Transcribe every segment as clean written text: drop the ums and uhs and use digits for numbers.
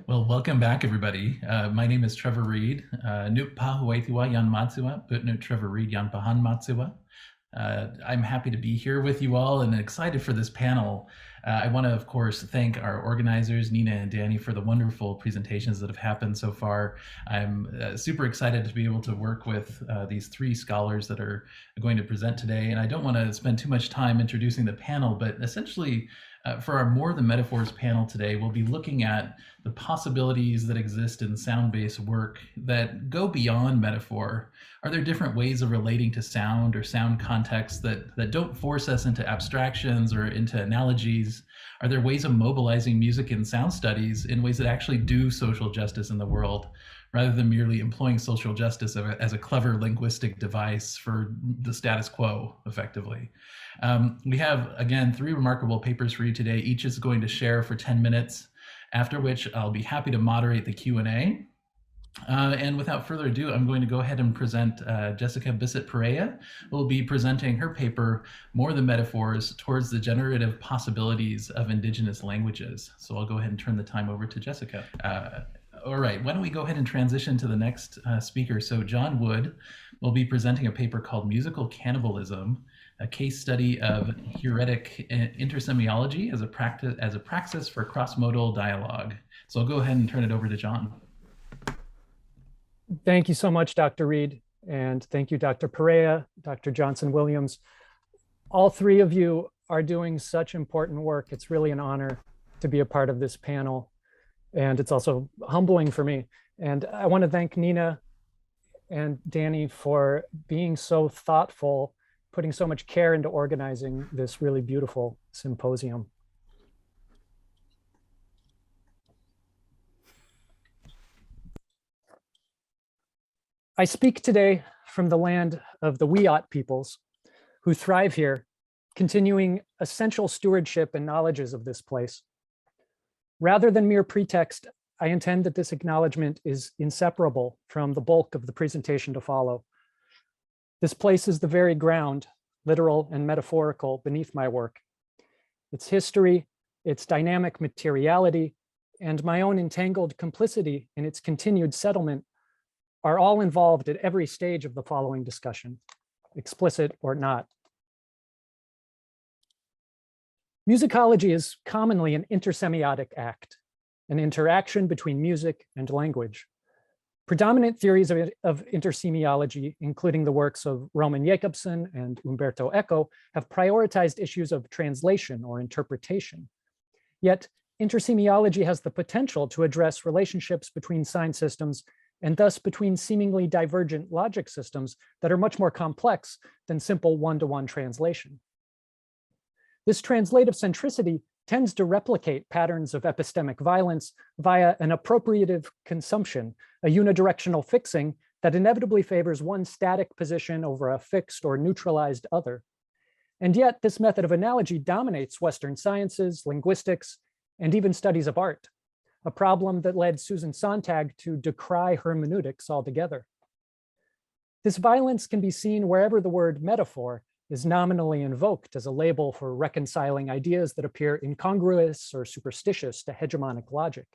Well, welcome back, everybody. My name is Trevor Reed. Nut Pahuaitiwa Yan Matsua, Putnut Trevor Reed Yan Pahan Matsua. I'm happy to be here with you all and excited for this panel. I want to, of course, thank our organizers, Nina and Danny, for the wonderful presentations that have happened so far. I'm super excited to be able to work with these three scholars that are going to present today. And I don't want to spend too much time introducing the panel, but essentially, for our More Than Metaphors panel today, we'll be looking at the possibilities that exist in sound-based work that go beyond metaphor. Are there different ways of relating to sound or sound contexts that don't force us into abstractions or into analogies? Are there ways of mobilizing music in sound studies in ways that actually do social justice in the world, rather than merely employing social justice as a clever linguistic device for the status quo, effectively? We have, again, three remarkable papers for you today. Each is going to share for 10 minutes, after which I'll be happy to moderate the Q&A. And without further ado, I'm going to go ahead and present Jessica BISSETT Perea, who will be presenting her paper, More Than Metaphors, Towards the Generative Possibilities of Indigenous Languages. So I'll go ahead and turn the time over to Jessica. All right, why don't we go ahead and transition to the next speaker. So John Wood will be presenting a paper called Musical Cannibalism, a case study of Heuretic intersemiology as a praxis for crossmodal dialogue. So I'll go ahead and turn it over to John. Thank you so much, Dr. Reed, and thank you, Dr. Perea, Dr. Johnson-Williams. All three of you are doing such important work. It's really an honor to be a part of this panel, and it's also humbling for me. And I want to thank Nina and Danny for being so thoughtful, putting so much care into organizing this really beautiful symposium. I speak today from the land of the Wiyot peoples who thrive here, continuing essential stewardship and knowledges of this place. Rather than mere pretext, I intend that this acknowledgement is inseparable from the bulk of the presentation to follow. This place is the very ground, literal and metaphorical, beneath my work. Its history, its dynamic materiality, and my own entangled complicity in its continued settlement are all involved at every stage of the following discussion, explicit or not. Musicology is commonly an intersemiotic act, an interaction between music and language. Predominant theories of intersemiology, including the works of Roman Jacobson and Umberto Eco, have prioritized issues of translation or interpretation. Yet, intersemiology has the potential to address relationships between sign systems and thus between seemingly divergent logic systems that are much more complex than simple one-to-one translation. This translative centricity tends to replicate patterns of epistemic violence via an appropriative consumption, a unidirectional fixing that inevitably favors one static position over a fixed or neutralized other. And yet this method of analogy dominates Western sciences, linguistics, and even studies of art, a problem that led Susan Sontag to decry hermeneutics altogether. This violence can be seen wherever the word metaphor is nominally invoked as a label for reconciling ideas that appear incongruous or superstitious to hegemonic logic.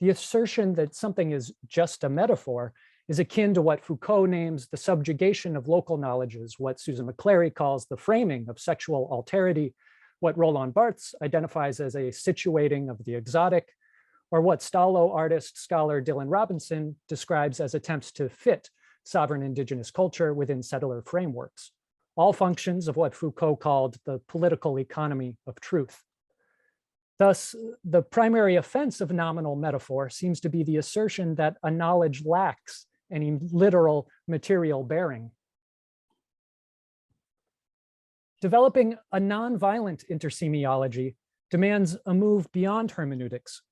The assertion that something is just a metaphor is akin to what Foucault names the subjugation of local knowledges, what Susan McClary calls the framing of sexual alterity, what Roland Barthes identifies as a situating of the exotic, or what Stallo artist scholar Dylan Robinson describes as attempts to fit sovereign indigenous culture within settler frameworks, all functions of what Foucault called the political economy of truth. Thus, the primary offense of nominal metaphor seems to be the assertion that a knowledge lacks any literal material bearing. Developing a nonviolent intersemiology demands a move beyond hermeneutics.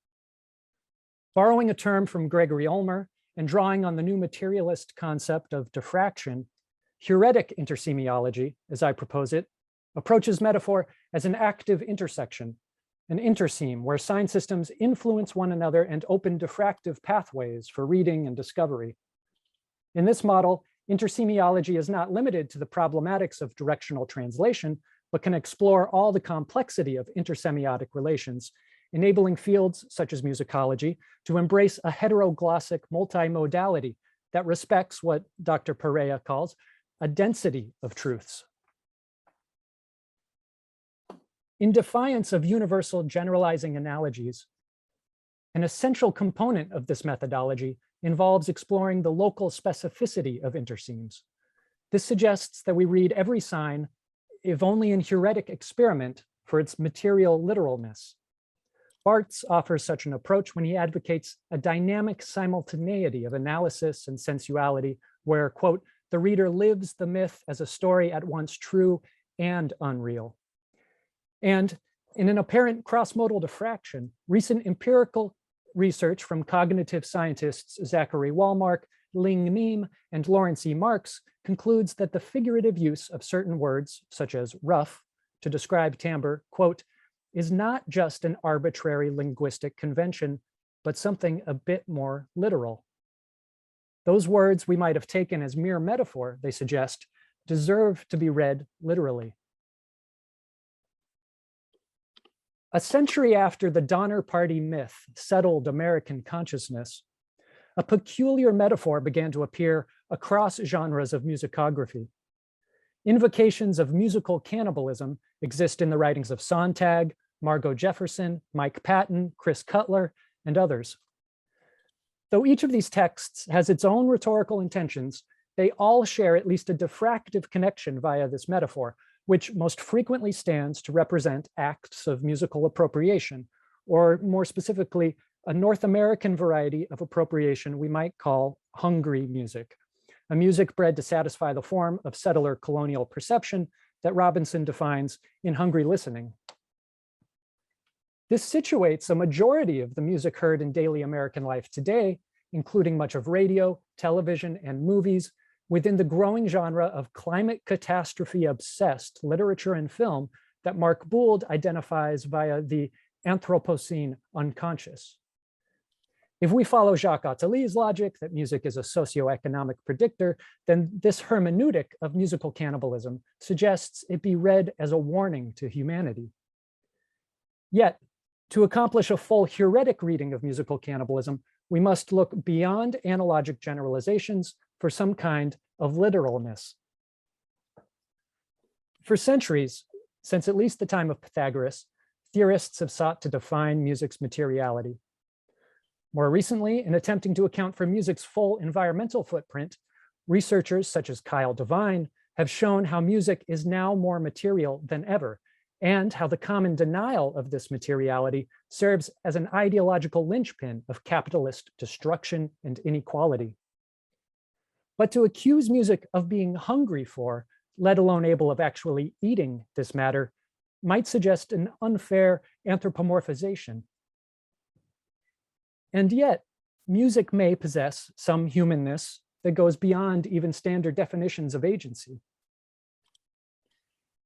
Borrowing a term from Gregory Ulmer and drawing on the new materialist concept of diffraction, Heuretic intersemiology, as I propose it, approaches metaphor as an active intersection, an interseme where sign systems influence one another and open diffractive pathways for reading and discovery. In this model, intersemiology is not limited to the problematics of directional translation, but can explore all the complexity of intersemiotic relations, enabling fields such as musicology to embrace a heteroglossic multimodality that respects what Dr. Perea calls a density of truths. In defiance of universal generalizing analogies, an essential component of this methodology involves exploring the local specificity of intersemes. This suggests that we read every sign, if only in Heuretic experiment, for its material literalness. Barthes offers such an approach when he advocates a dynamic simultaneity of analysis and sensuality, where, quote, the reader lives the myth as a story at once true and unreal. And in an apparent cross-modal diffraction, recent empirical research from cognitive scientists Zachary Wallmark, Ling Neem, and Lawrence E. Marks concludes that the figurative use of certain words, such as rough, to describe timbre, quote, is not just an arbitrary linguistic convention, but something a bit more literal. Those words we might have taken as mere metaphor, they suggest, deserve to be read literally. A century after the Donner Party myth settled American consciousness, a peculiar metaphor began to appear across genres of musicography. Invocations of musical cannibalism exist in the writings of Sontag, Margot Jefferson, Mike Patton, Chris Cutler, and others. Though each of these texts has its own rhetorical intentions, they all share at least a diffractive connection via this metaphor, which most frequently stands to represent acts of musical appropriation, or more specifically, a North American variety of appropriation we might call hungry music, a music bred to satisfy the form of settler colonial perception that Robinson defines in Hungry Listening. This situates a majority of the music heard in daily American life today, including much of radio, television, and movies, within the growing genre of climate catastrophe obsessed literature and film that Mark Bould identifies via the Anthropocene unconscious. If we follow Jacques Attali's logic that music is a socioeconomic predictor, then this hermeneutic of musical cannibalism suggests it be read as a warning to humanity. Yet, to accomplish a full Heuretic reading of musical cannibalism, we must look beyond analogic generalizations for some kind of literalness. For centuries, since at least the time of Pythagoras, theorists have sought to define music's materiality. More recently, in attempting to account for music's full environmental footprint, researchers such as Kyle Devine have shown how music is now more material than ever, and how the common denial of this materiality serves as an ideological linchpin of capitalist destruction and inequality. But to accuse music of being hungry for, let alone able of actually eating this matter, might suggest an unfair anthropomorphization. And yet, music may possess some humanness that goes beyond even standard definitions of agency.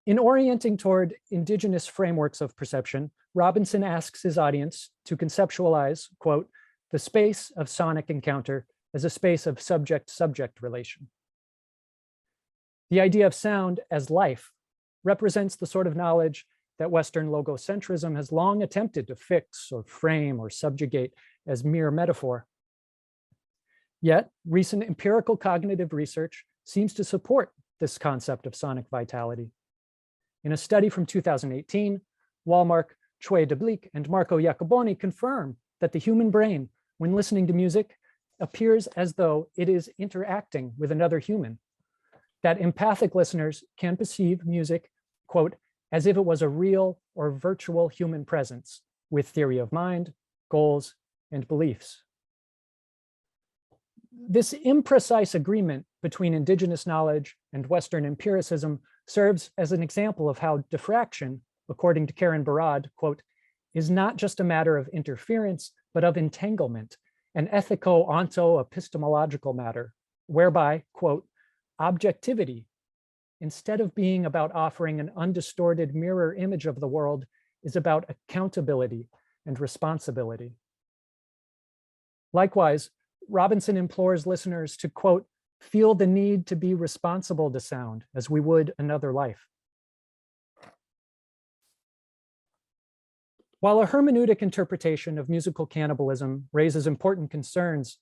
In orienting toward indigenous frameworks of perception, Robinson asks his audience to conceptualize, quote, the space of sonic encounter as a space of subject-subject relation. The idea of sound as life represents the sort of knowledge that Western logocentrism has long attempted to fix or frame or subjugate as mere metaphor. Yet, recent empirical cognitive research seems to support this concept of sonic vitality. In a study from 2018, Wallmark, Choi DeBleek, and Marco Iacoboni confirm that the human brain, when listening to music, appears as though it is interacting with another human, that empathic listeners can perceive music, quote, as if it was a real or virtual human presence with theory of mind, goals, and beliefs. This imprecise agreement between indigenous knowledge and Western empiricism serves as an example of how diffraction, according to Karen Barad, quote, is not just a matter of interference, but of entanglement, an ethico-onto-epistemological matter, whereby, quote, objectivity, instead of being about offering an undistorted mirror image of the world, is about accountability and responsibility. Likewise, Robinson implores listeners to, quote, feel the need to be responsible to sound as we would another life. While a hermeneutic interpretation of musical cannibalism raises important concerns,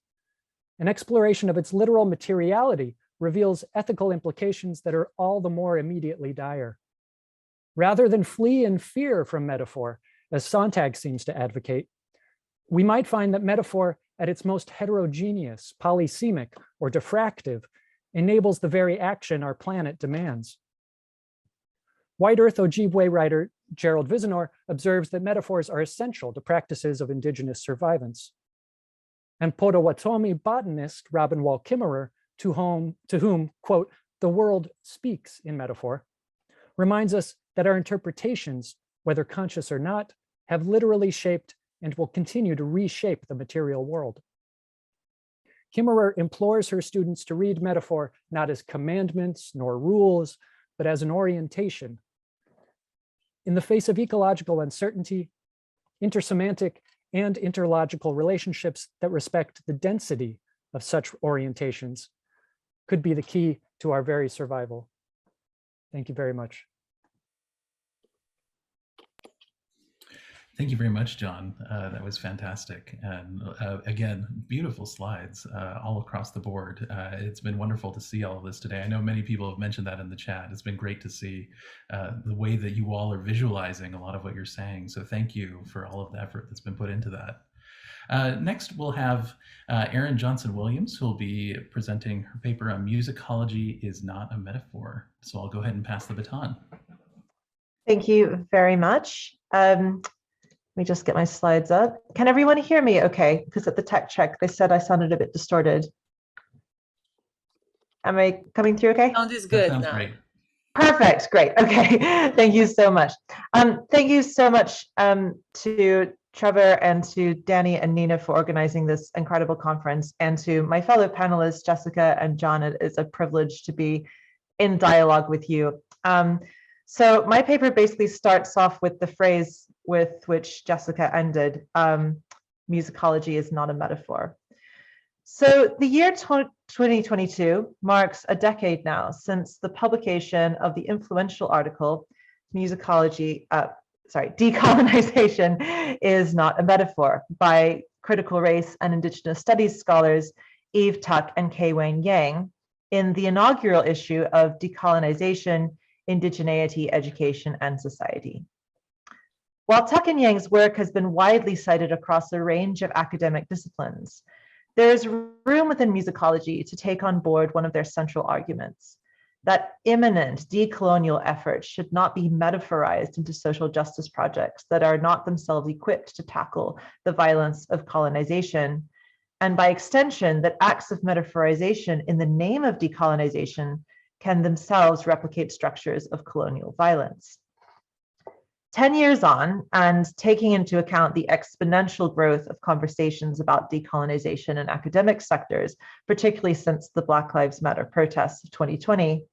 an exploration of its literal materiality reveals ethical implications that are all the more immediately dire. Rather than flee in fear from metaphor, as Sontag seems to advocate, we might find that metaphor at its most heterogeneous, polysemic, or diffractive enables the very action our planet demands. White Earth Ojibwe writer Gerald Vizenor observes that metaphors are essential to practices of indigenous survivance. And Potawatomi botanist Robin Wall Kimmerer, to whom, quote, the world speaks in metaphor, reminds us that our interpretations, whether conscious or not, have literally shaped and will continue to reshape the material world. Kimmerer implores her students to read metaphor not as commandments nor rules, but as an orientation. In the face of ecological uncertainty, intersemantic and interlogical relationships that respect the density of such orientations could be the key to our very survival. Thank you very much. Thank you very much, John. That was fantastic. And again, beautiful slides all across the board. It's been wonderful to see all of this today. I know many people have mentioned that in the chat. It's been great to see the way that you all are visualizing a lot of what you're saying. So thank you for all of the effort that's been put into that. Next, we'll have ERIN Johnson-Williams, who will be presenting her paper on Musicology is Not a Metaphor. So I'll go ahead and pass the baton. Thank you very much. Let me just get my slides up. Can everyone hear me okay? Because at the tech check, they said I sounded a bit distorted. Am I coming through okay? Sound is good now. Great. Perfect, great, okay. Thank you so much. Thank you so much to Trevor and to Danny and Nina for organizing this incredible conference, and to my fellow panelists, Jessica and John. It is a privilege to be in dialogue with you. So my paper basically starts off with the phrase with which Jessica ended, musicology is not a metaphor. So the year 2022 marks a decade now since the publication of the influential article, Decolonization is Not a Metaphor, by critical race and indigenous studies scholars Eve Tuck and Kei Wayne Yang in the inaugural issue of Decolonization, Indigeneity, Education, and Society. While Tuck and Yang's work has been widely cited across a range of academic disciplines, there is room within musicology to take on board one of their central arguments, that imminent decolonial efforts should not be metaphorized into social justice projects that are not themselves equipped to tackle the violence of colonization, and by extension, that acts of metaphorization in the name of decolonization can themselves replicate structures of colonial violence. 10 years on, and taking into account the exponential growth of conversations about decolonization in academic sectors, particularly since the Black Lives Matter protests of 2020,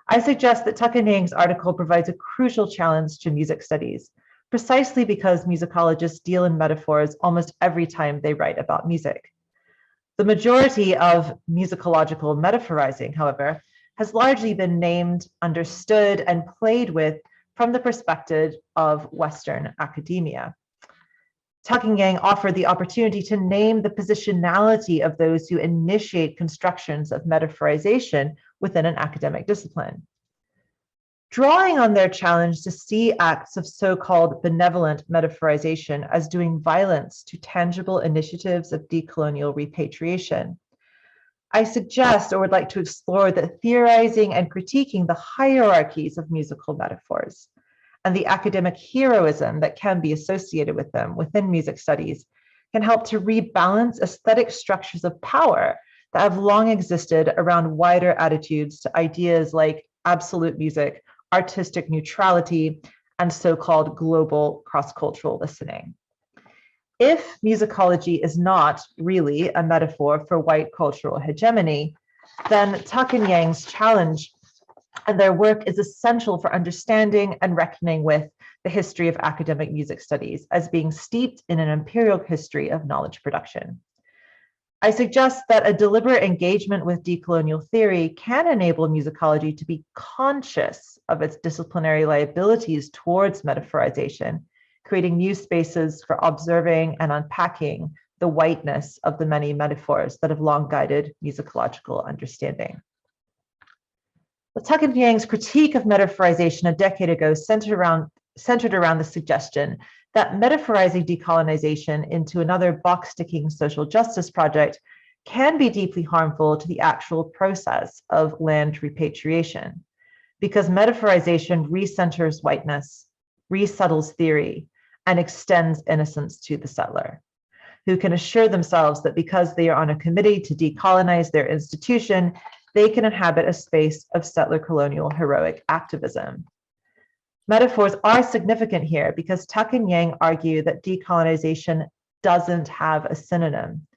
I suggest that Tuck and Yang's article provides a crucial challenge to music studies, precisely because musicologists deal in metaphors almost every time they write about music. The majority of musicological metaphorizing, however, has largely been named, understood, and played with from the perspective of Western academia. Tuck and Yang offered the opportunity to name the positionality of those who initiate constructions of metaphorization within an academic discipline. Drawing on their challenge to see acts of so-called benevolent metaphorization as doing violence to tangible initiatives of decolonial repatriation, I suggest, or would like to explore, that theorizing and critiquing the hierarchies of musical metaphors and the academic heroism that can be associated with them within music studies can help to rebalance aesthetic structures of power that have long existed around wider attitudes to ideas like absolute music, artistic neutrality, and so-called global cross-cultural listening. If musicology is not really a metaphor for white cultural hegemony, then Tuck and Yang's challenge and their work is essential for understanding and reckoning with the history of academic music studies as being steeped in an imperial history of knowledge production. I suggest that a deliberate engagement with decolonial theory can enable musicology to be conscious of its disciplinary liabilities towards metaphorization, creating new spaces for observing and unpacking the whiteness of the many metaphors that have long guided musicological understanding. Tuck and Yang's critique of metaphorization a decade ago centered around the suggestion that metaphorizing decolonization into another box-ticking social justice project can be deeply harmful to the actual process of land repatriation, because metaphorization recenters whiteness, resettles theory, and extends innocence to the settler, who can assure themselves that because they are on a committee to decolonize their institution, they can inhabit a space of settler colonial heroic activism. Metaphors are significant here because Tuck and Yang argue that decolonization doesn't have a synonym.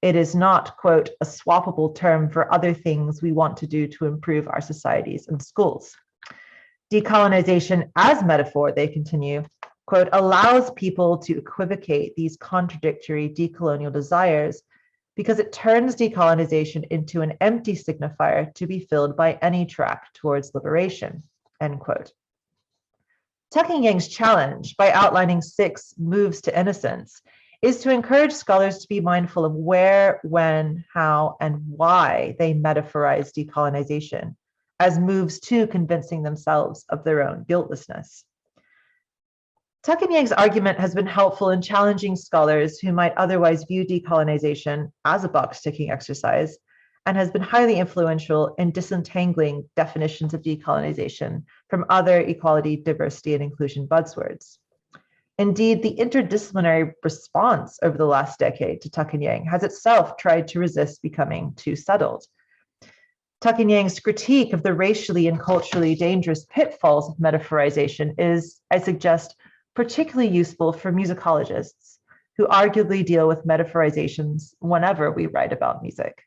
It is not, quote, a swappable term for other things we want to do to improve our societies and schools. Decolonization as metaphor, they continue, quote, allows people to equivocate these contradictory decolonial desires because it turns decolonization into an empty signifier to be filled by any track towards liberation, end quote. Tuck and Yang's challenge, by outlining 6 moves to innocence, is to encourage scholars to be mindful of where, when, how, and why they metaphorize decolonization as moves to convincing themselves of their own guiltlessness. Tuck and Yang's argument has been helpful in challenging scholars who might otherwise view decolonization as a box-ticking exercise, and has been highly influential in disentangling definitions of decolonization from other equality, diversity, and inclusion buzzwords. Indeed, the interdisciplinary response over the last decade to Tuck and Yang has itself tried to resist becoming too settled. Tuck and Yang's critique of the racially and culturally dangerous pitfalls of metaphorization is, I suggest, particularly useful for musicologists who arguably deal with metaphorizations whenever we write about music.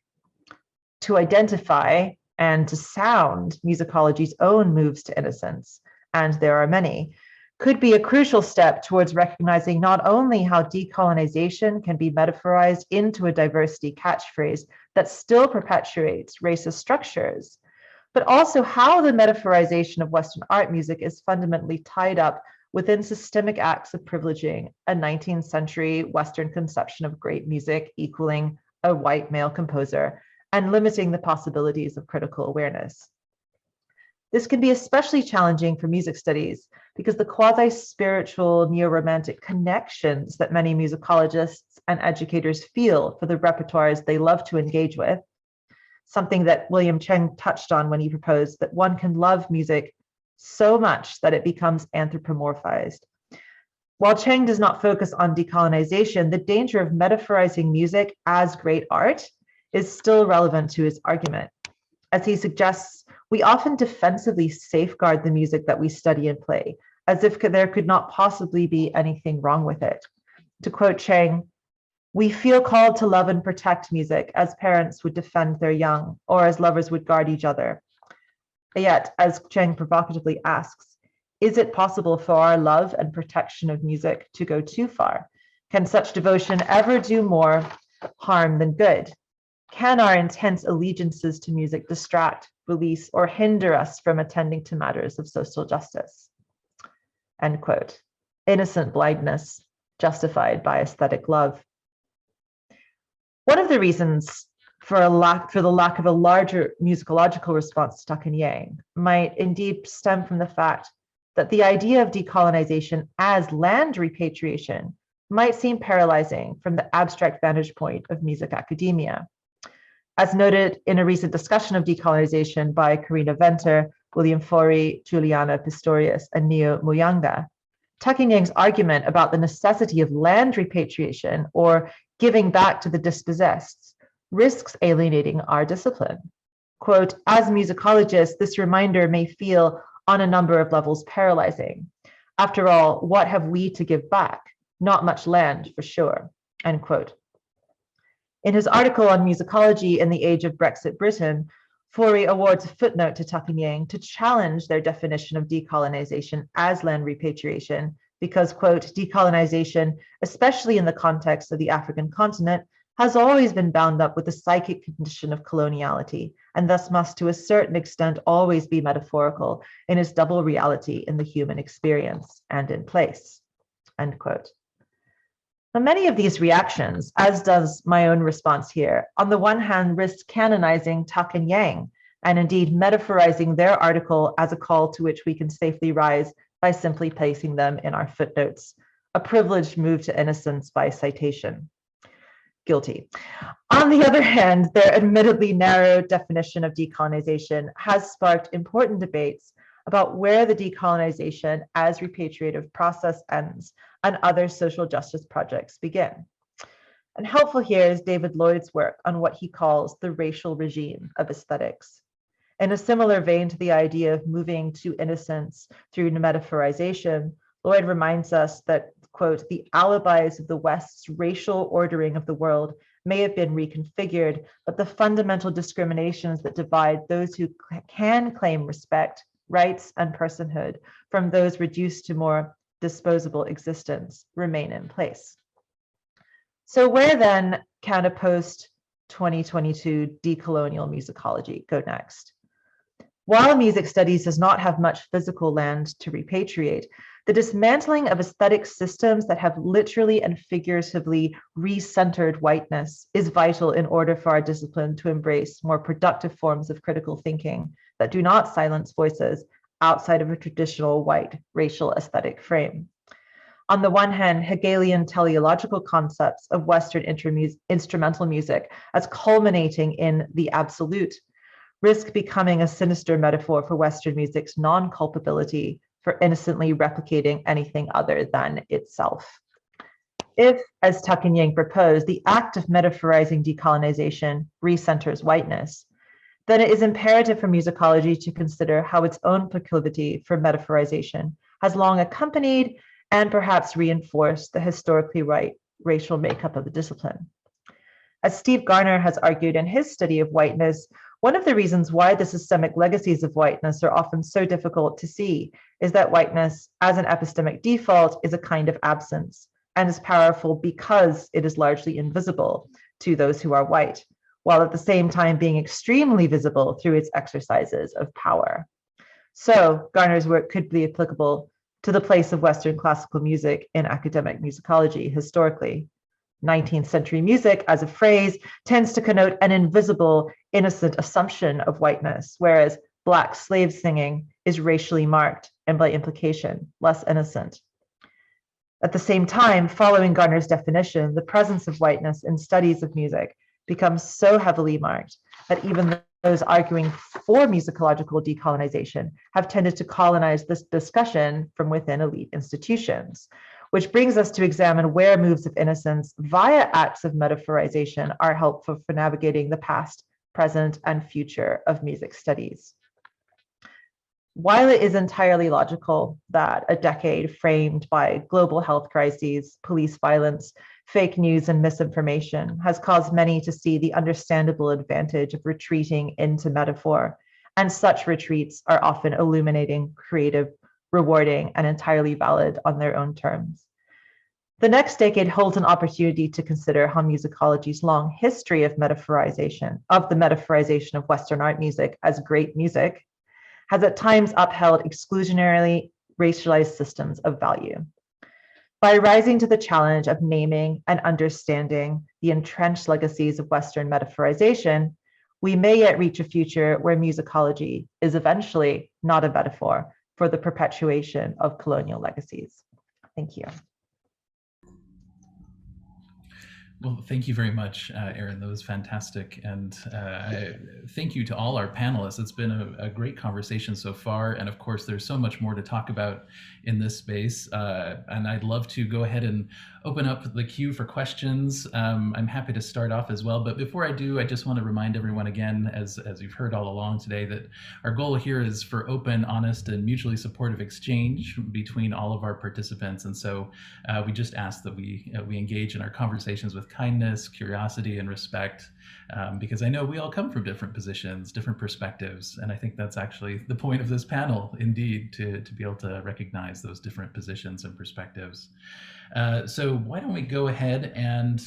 To identify and to sound musicology's own moves to innocence, and there are many, could be a crucial step towards recognizing not only how decolonization can be metaphorized into a diversity catchphrase that still perpetuates racist structures, but also how the metaphorization of Western art music is fundamentally tied up within systemic acts of privileging a 19th century Western conception of great music equaling a white male composer and limiting the possibilities of critical awareness. This can be especially challenging for music studies because the quasi-spiritual neo-romantic connections that many musicologists and educators feel for the repertoires they love to engage with, something that William Cheng touched on when he proposed that one can love music so much that it becomes anthropomorphized. While Cheng does not focus on decolonization, the danger of metaphorizing music as great art is still relevant to his argument. As he suggests, we often defensively safeguard the music that we study and play, as if there could not possibly be anything wrong with it. To quote Cheng, "We feel called to love and protect music as parents would defend their young, or as lovers would guard each other. Yet, as Cheng provocatively asks, is it possible for our love and protection of music to go too far? Can such devotion ever do more harm than good? Can our intense allegiances to music distract, release, or hinder us from attending to matters of social justice?" End quote. Innocent blindness justified by aesthetic love. One of the reasons for the lack of a larger musicological response to Tuck and Yang might indeed stem from the fact that the idea of decolonization as land repatriation might seem paralyzing from the abstract vantage point of music academia. As noted in a recent discussion of decolonization by Karina Venter, William Forey, Juliana Pistorius, and Neo Muyanga, Tuck and Yang's argument about the necessity of land repatriation or giving back to the dispossessed risks alienating our discipline. Quote, "As musicologists, this reminder may feel on a number of levels paralyzing. After all, what have we to give back? Not much land for sure," end quote. In his article on musicology in the age of Brexit Britain, Forey awards a footnote to Tuck and Yang to challenge their definition of decolonization as land repatriation because, quote, "decolonization, especially in the context of the African continent, has always been bound up with the psychic condition of coloniality, and thus must to a certain extent always be metaphorical in its double reality in the human experience and in place," end quote. Now, many of these reactions, as does my own response here, on the one hand risk canonizing Tuck and Yang, and indeed metaphorizing their article as a call to which we can safely rise by simply placing them in our footnotes, a privileged move to innocence by citation. Guilty. On the other hand, their admittedly narrow definition of decolonization has sparked important debates about where the decolonization as repatriative process ends and other social justice projects begin. And helpful here is David Lloyd's work on what he calls the racial regime of aesthetics. In a similar vein to the idea of moving to innocence through metaphorization, Lloyd reminds us that, quote, the alibis of the West's racial ordering of the world may have been reconfigured, but the fundamental discriminations that divide those who can claim respect, rights, and personhood from those reduced to more disposable existence remain in place. So where then can a post-2022 decolonial musicology go next? While music studies does not have much physical land to repatriate, the dismantling of aesthetic systems that have literally and figuratively recentered whiteness is vital in order for our discipline to embrace more productive forms of critical thinking that do not silence voices outside of a traditional white racial aesthetic frame. On the one hand, Hegelian teleological concepts of Western instrumental music as culminating in the absolute risk becoming a sinister metaphor for Western music's non-culpability for innocently replicating anything other than itself. If, as Tuck and Yang proposed, the act of metaphorizing decolonization recenters whiteness, then it is imperative for musicology to consider how its own proclivity for metaphorization has long accompanied and perhaps reinforced the historically white racial makeup of the discipline. As Steve Garner has argued in his study of whiteness, one of the reasons why the systemic legacies of whiteness are often so difficult to see is that whiteness, as an epistemic default, is a kind of absence and is powerful because it is largely invisible to those who are white, while at the same time being extremely visible through its exercises of power. So Garner's work could be applicable to the place of Western classical music in academic musicology historically. 19th century music as a phrase tends to connote an invisible, innocent assumption of whiteness, whereas Black slave singing is racially marked and by implication less innocent. At the same time, following Garner's definition, the presence of whiteness in studies of music becomes so heavily marked that even those arguing for musicological decolonization have tended to colonize this discussion from within elite institutions, which brings us to examine where moves of innocence via acts of metaphorization are helpful for navigating the past, present, and future of music studies. While it is entirely logical that a decade framed by global health crises, police violence, fake news, and misinformation has caused many to see the understandable advantage of retreating into metaphor, and such retreats are often illuminating, creative, rewarding, and entirely valid on their own terms. The next decade holds an opportunity to consider how musicology's long history of the metaphorization of Western art music as great music has at times upheld exclusionarily racialized systems of value. By rising to the challenge of naming and understanding the entrenched legacies of Western metaphorization, we may yet reach a future where musicology is eventually not a metaphor for the perpetuation of colonial legacies. Thank you. Well, thank you very much, Erin. That was fantastic. And thank you to all our panelists. It's been a great conversation so far. And of course, there's so much more to talk about in this space. And I'd love to go ahead and open up the queue for questions. I'm happy to start off as well. But before I do, I just want to remind everyone again, as you've heard all along today, that our goal here is for open, honest, and mutually supportive exchange between all of our participants. And so we just ask that we engage in our conversations with kindness, curiosity, and respect, because I know we all come from different positions, different perspectives, and I think that's actually the point of this panel, indeed, to be able to recognize those different positions and perspectives. So why don't we go ahead and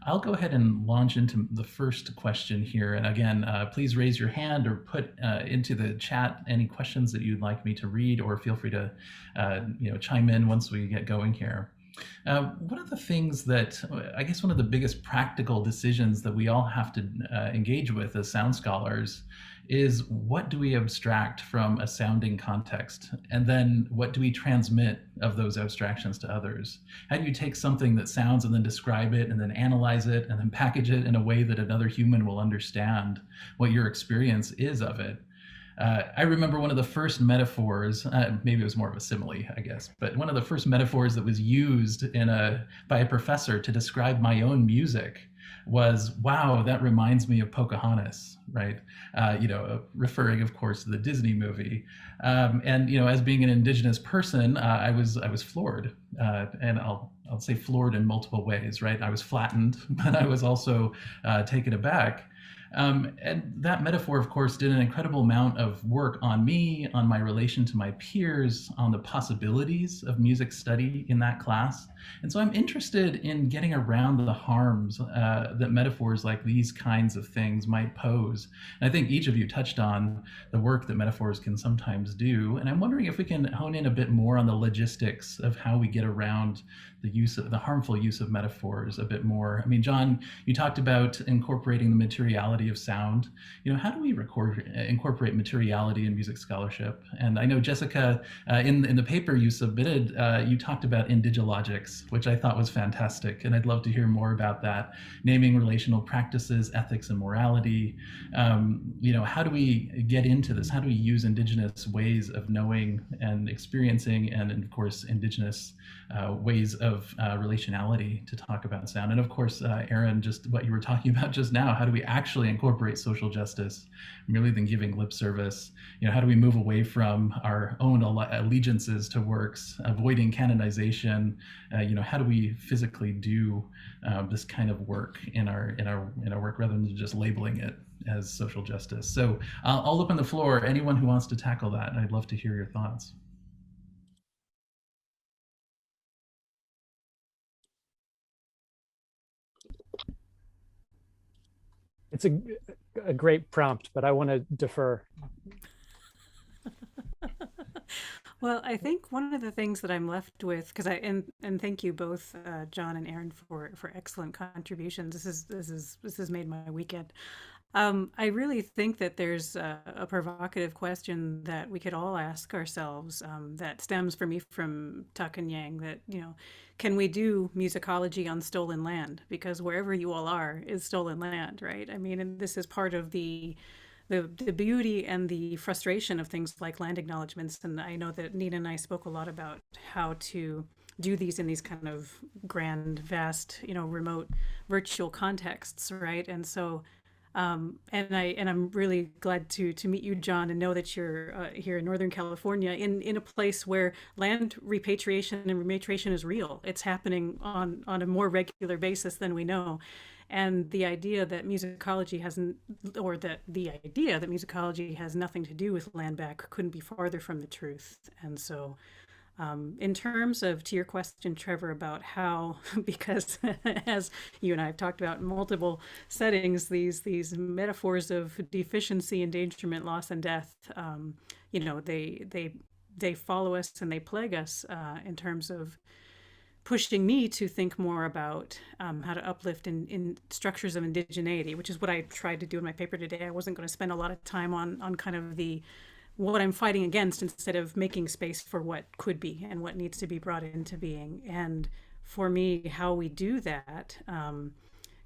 I'll go ahead and launch into the first question here. And again, please raise your hand or put into the chat any questions that you'd like me to read, or feel free to chime in once we get going here. One of the things that, I guess one of the biggest practical decisions that we all have to engage with as sound scholars is, what do we abstract from a sounding context? And then what do we transmit of those abstractions to others? How do you take something that sounds and then describe it and then analyze it and then package it in a way that another human will understand what your experience is of it? I remember one of the first metaphors, maybe it was more of a simile, I guess, but one of the first metaphors that was used by a professor to describe my own music was, wow, that reminds me of Pocahontas, right? Referring, of course, to the Disney movie. And as being an Indigenous person, I was floored, and I'll say floored in multiple ways, right? I was flattened, but I was also taken aback. And that metaphor, of course, did an incredible amount of work on me, on my relation to my peers, on the possibilities of music study in that class. And so I'm interested in getting around the harms that metaphors like these kinds of things might pose. And I think each of you touched on the work that metaphors can sometimes do. And I'm wondering if we can hone in a bit more on the logistics of how we get around the harmful use of metaphors a bit more. I mean, John, you talked about incorporating the materiality of sound. How do we incorporate materiality in music scholarship? And I know, Jessica, in the paper you submitted, you talked about indigilogics, which I thought was fantastic, and I'd love to hear more about that. Naming relational practices, ethics, and morality. How do we get into this? How do we use Indigenous ways of knowing and experiencing, and of course, Indigenous ways of relationality to talk about sound? And of course, ERIN, just what you were talking about just now, how do we actually incorporate social justice merely than giving lip service? How do we move away from our own allegiances to works, avoiding canonization? How do we physically do this kind of work in our work, rather than just labeling it as social justice? So I'll open the floor. Anyone who wants to tackle that, I'd love to hear your thoughts. It's a great prompt, but I want to defer. Well, I think one of the things that I'm left with, because and thank you both, John and ERIN, for excellent contributions. This has made my weekend. I really think that there's a provocative question that we could all ask ourselves, that stems for me from Tuck and Yang, that, can we do musicology on stolen land? Because wherever you all are is stolen land, right? I mean, and this is part of the beauty and the frustration of things like land acknowledgements. And I know that Nina and I spoke a lot about how to do these in these kind of grand, vast, remote virtual contexts, right? And so and I'm really glad to meet you, John, and know that you're here in Northern California, in a place where land repatriation and rematriation is real. It's happening on a more regular basis than we know. And the idea that musicology has nothing to do with land back couldn't be farther from the truth. And so in terms of, to your question, Trevor, about how, because as you and I have talked about in multiple settings, these metaphors of deficiency, endangerment, loss, and death, they follow us and they plague us in terms of pushing me to think more about how to uplift in structures of indigeneity, which is what I tried to do in my paper today. I wasn't going to spend a lot of time on kind of what I'm fighting against, instead of making space for what could be and what needs to be brought into being. And for me, how we do that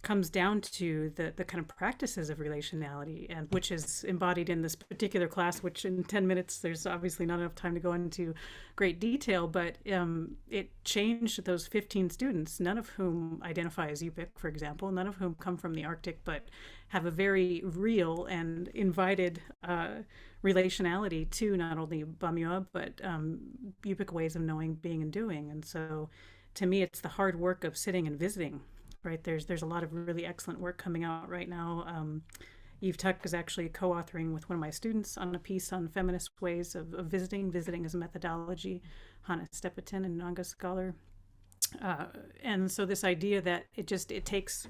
comes down to the kind of practices of relationality, and which is embodied in this particular class, which in 10 minutes, there's obviously not enough time to go into great detail, but it changed those 15 students, none of whom identify as Yupik, for example, none of whom come from the Arctic, but have a very real and invited relationality to not only Bamyua, but Yupik ways of knowing, being, and doing. And so to me, it's the hard work of sitting and visiting, right? There's a lot of really excellent work coming out right now. Eve Tuck is actually co-authoring with one of my students on a piece on feminist ways of visiting as a methodology, Hannah Stepetin, a Nanga scholar. And so this idea that it takes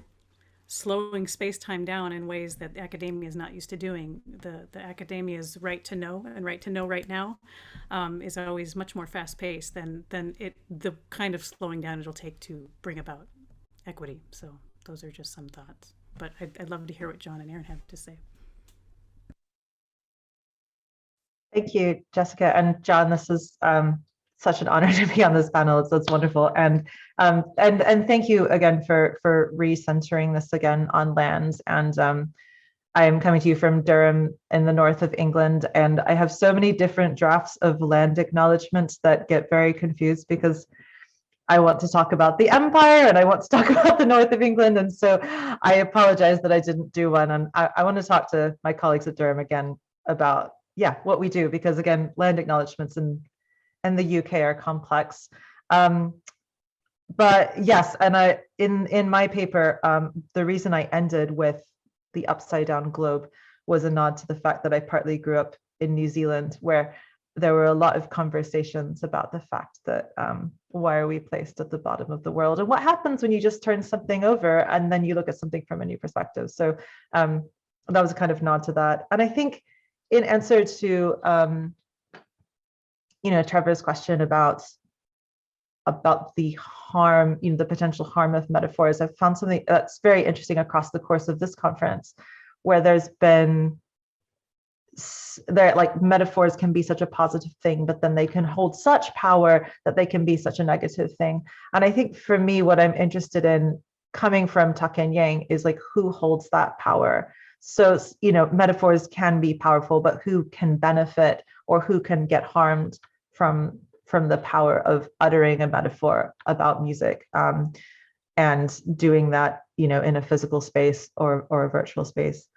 slowing space-time down in ways that academia is not used to doing. The academia's right to know and right to know right now is always much more fast-paced than the kind of slowing down it'll take to bring about equity. So those are just some thoughts. But I'd love to hear what John and Erin have to say. Thank you, Jessica and John. This is such an honor to be on this panel. It's wonderful, and thank you again for recentering this again on lands. And I am coming to you from Durham in the north of England, and I have so many different drafts of land acknowledgements that get very confused because I want to talk about the empire and I want to talk about the north of England, and so I apologize that I didn't do one. And I want to talk to my colleagues at Durham again about what we do, because again, land acknowledgements in the UK are complex. But yes, and in my paper, the reason I ended with the upside down globe was a nod to the fact that I partly grew up in New Zealand, where there were a lot of conversations about the fact that why are we placed at the bottom of the world, and what happens when you just turn something over and then you look at something from a new perspective. So that was a kind of nod to that. And I think in answer to Trevor's question about the harm, the potential harm of metaphors, I've found something that's very interesting across the course of this conference, where there's been like metaphors can be such a positive thing, but then they can hold such power that they can be such a negative thing. And I think for me, what I'm interested in, coming from Tuck and Yang, is like, who holds that power? So, metaphors can be powerful, but who can benefit or who can get harmed from the power of uttering a metaphor about music, and doing that, in a physical space or a virtual space.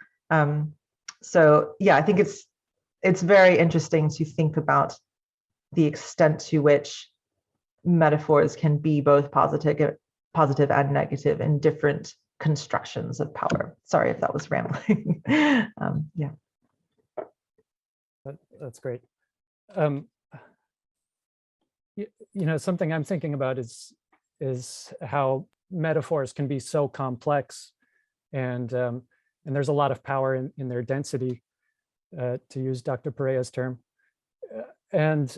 So yeah, I think it's very interesting to think about the extent to which metaphors can be both positive and negative in different constructions of power. Sorry if that was rambling. Yeah. That's great. Something I'm thinking about is how metaphors can be so complex, and there's a lot of power in their density, to use Dr. Perea's term. And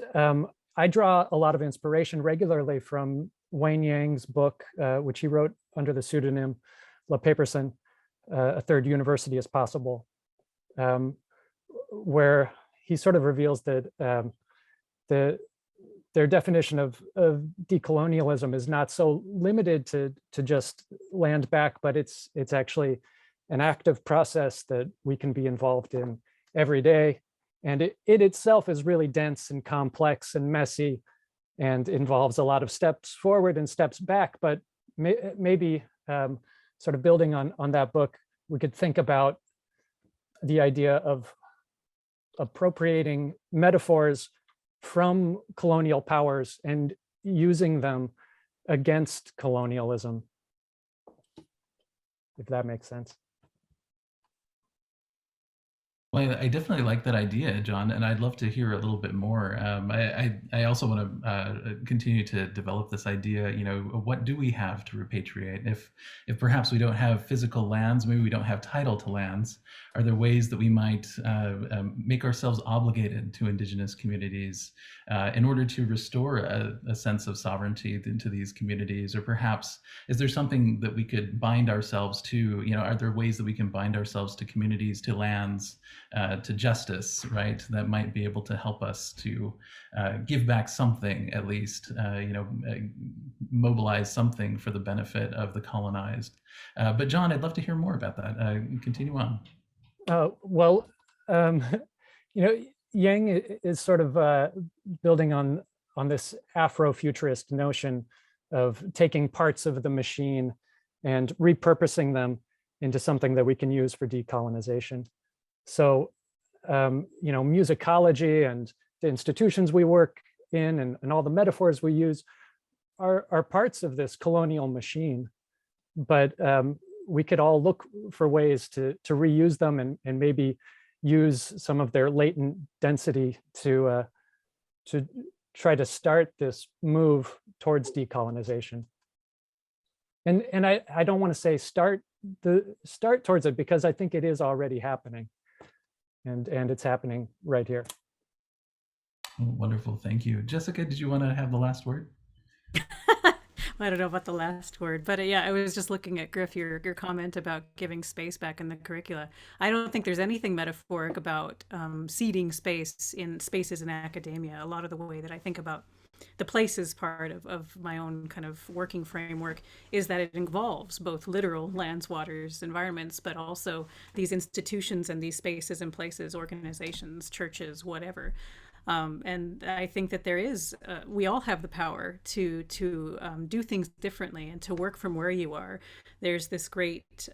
I draw a lot of inspiration regularly from Wayne Yang's book, which he wrote under the pseudonym La Paperson, A Third University is Possible, where he sort of reveals that their definition of decolonialism is not so limited to just land back, but it's actually an active process that we can be involved in every day. And it itself is really dense and complex and messy and involves a lot of steps forward and steps back. But maybe sort of building on that book, we could think about the idea of appropriating metaphors from colonial powers and using them against colonialism, if that makes sense. Well, I definitely like that idea, John, and I'd love to hear a little bit more. I also want to continue to develop this idea. What do we have to repatriate? If perhaps we don't have physical lands, maybe we don't have title to lands, are there ways that we might make ourselves obligated to Indigenous communities in order to restore a sense of sovereignty into these communities? Or perhaps, is there something that we could bind ourselves to? Are there ways that we can bind ourselves to communities, to lands, to justice, right? That might be able to help us to give back something, at least, mobilize something for the benefit of the colonized. But John, I'd love to hear more about that. Continue on. Well, Yang is sort of building on this Afrofuturist notion of taking parts of the machine and repurposing them into something that we can use for decolonization. So, musicology and the institutions we work in and all the metaphors we use are parts of this colonial machine. But we could all look for ways to reuse them and maybe use some of their latent density to try to start this move towards decolonization. And I don't want to say start towards it, because I think it is already happening, and it's happening right here. Wonderful, thank you. Jessica, did you want to have the last word? I don't know about the last word, but yeah, I was just looking at Griff, your comment about giving space back in the curricula. I don't think there's anything metaphoric about seeding space in spaces in academia. A lot of the way that I think about the places part of my own kind of working framework is that it involves both literal lands, waters, environments, but also these institutions and these spaces and places, organizations, churches, whatever. And I think that there is, we all have the power to do things differently and to work from where you are. There's this great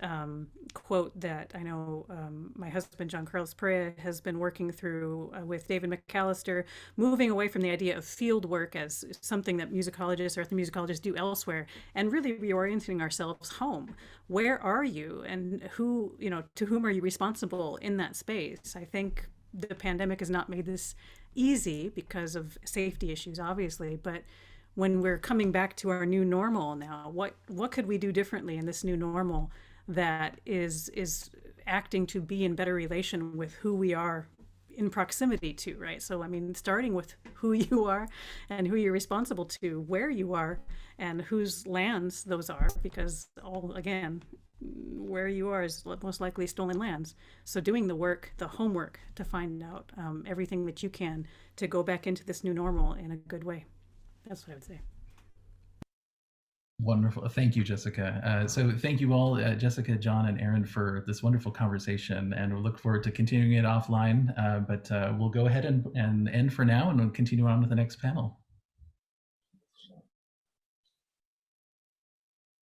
quote that I know my husband, John Carlos Perea, has been working through with David McAllister, moving away from the idea of field work as something that musicologists or ethnomusicologists do elsewhere, and really reorienting ourselves home. Where are you, and who, to whom are you responsible in that space? I think the pandemic has not made this easy because of safety issues, obviously, but when we're coming back to our new normal now, what could we do differently in this new normal that is acting to be in better relation with who we are in proximity to, right? So I mean, starting with who you are and who you're responsible to, where you are, and whose lands those are, because again, where you are is most likely stolen lands. So doing the work, the homework, to find out everything that you can to go back into this new normal in a good way. That's what I would say. Wonderful. Thank you, Jessica. So thank you all, Jessica, John, and Erin, for this wonderful conversation, and we'll look forward to continuing it offline, but we'll go ahead and end for now, and we'll continue on with the next panel.